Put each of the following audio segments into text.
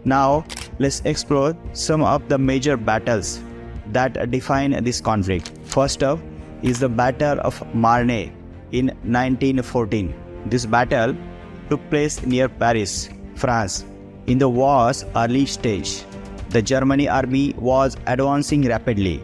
Now, let's explore some of the major battles that define this conflict. First up is the Battle of Marne in 1914. This battle took place near Paris, France. In the war's early stage, the German army was advancing rapidly,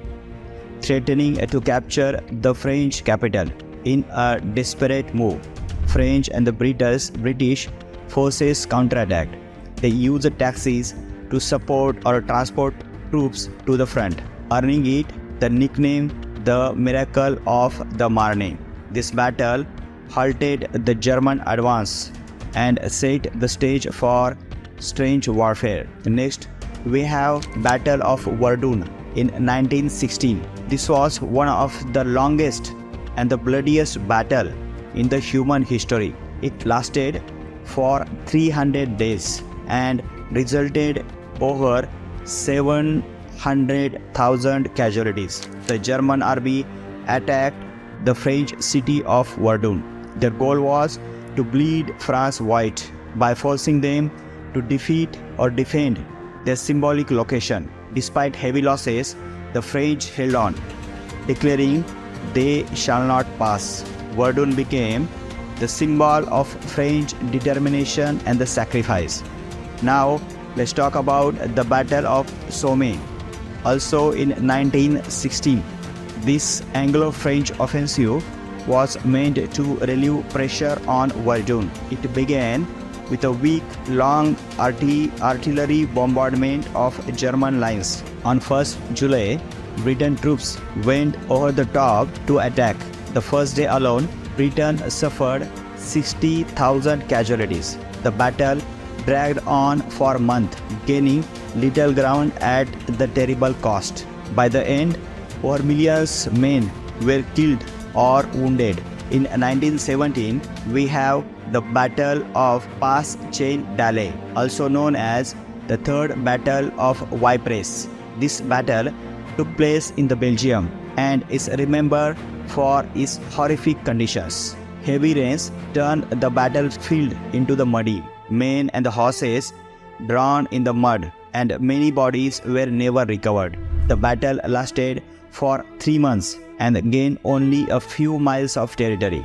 threatening to capture the French capital. In a desperate move, French and the British forces counterattacked. They used taxis to support or transport troops to the front, earning it the nickname the Miracle of the Marne. This battle halted the German advance and set the stage for strange warfare. Next, we have Battle of Verdun in 1916. This was one of the longest and the bloodiest battle in the human history. It lasted for 300 days and resulted over 700,000 casualties. The German army attacked the French city of Verdun. Their goal was to bleed France white by forcing them to defeat or defend their symbolic location. Despite heavy losses, the French held on, declaring they shall not pass. Verdun became the symbol of French determination and the sacrifice. Now, let's talk about the Battle of Somme, also in 1916. This Anglo-French offensive was meant to relieve pressure on Verdun. It began with a week-long artillery bombardment of German lines. On 1st July, Britain troops went over the top to attack. The first day alone, Britain suffered 60,000 casualties. The battle dragged on for a month, gaining little ground at the terrible cost. By the end, over millions men were killed or wounded. In 1917, we have the Battle of Pas-Chain-d'Alais, also known as the Third Battle of Ypres. This battle took place in the Belgium and is remembered for its horrific conditions. Heavy rains turned the battlefield into the muddy. Men and the horses drowned in the mud, and many bodies were never recovered. The battle lasted for 3 months and gained only a few miles of territory.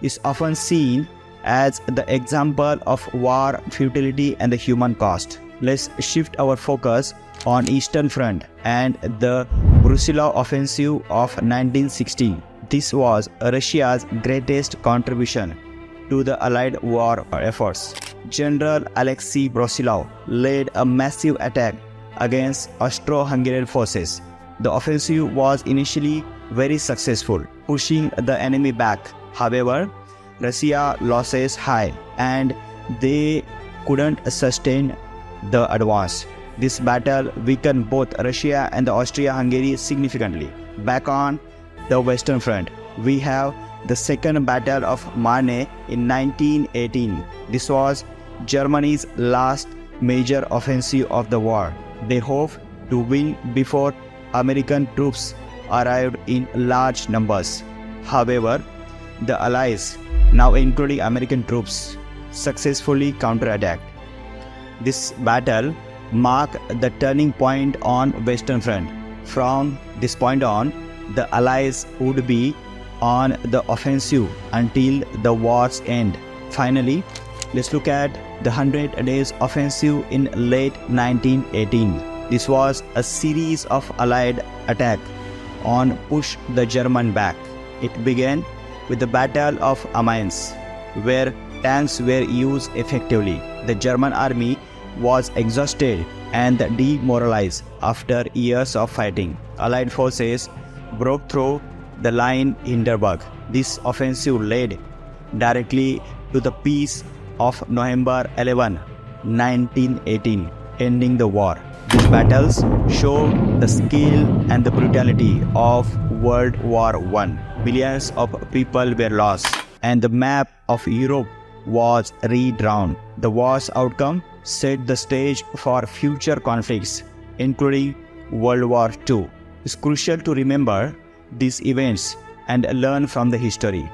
It's often seen as the example of war futility and the human cost. Let's shift our focus on Eastern Front and the Brusilov offensive of 1916. This was Russia's greatest contribution to the Allied war efforts. General Alexei Brusilov led a massive attack against Austro-Hungarian forces. The offensive was initially very successful, pushing the enemy back. However, Russia losses high and they couldn't sustain the advance. This battle weakened both Russia and Austria-Hungary significantly. Back on the Western Front, we have the Second Battle of Marne in 1918. This was Germany's last major offensive of the war. They hoped to win before American troops arrived in large numbers. However, the Allies, now including American troops, successfully counterattacked. This battle marked the turning point on Western Front. From this point on, the Allies would be on the offensive until the war's end. Finally, let's look at the 100 Days Offensive in late 1918. This was a series of Allied attacks on push the German back. It began with the Battle of Amiens, where tanks were used effectively. The German army was exhausted and demoralized after years of fighting. Allied forces broke through the line in Hindenburg. This offensive led directly to the Peace of November 11, 1918, ending the war. These battles show the scale and the brutality of World War I. Millions of people were lost, and the map of Europe was redrawn. The war's outcome set the stage for future conflicts, including World War II. It's crucial to remember these events and learn from the history.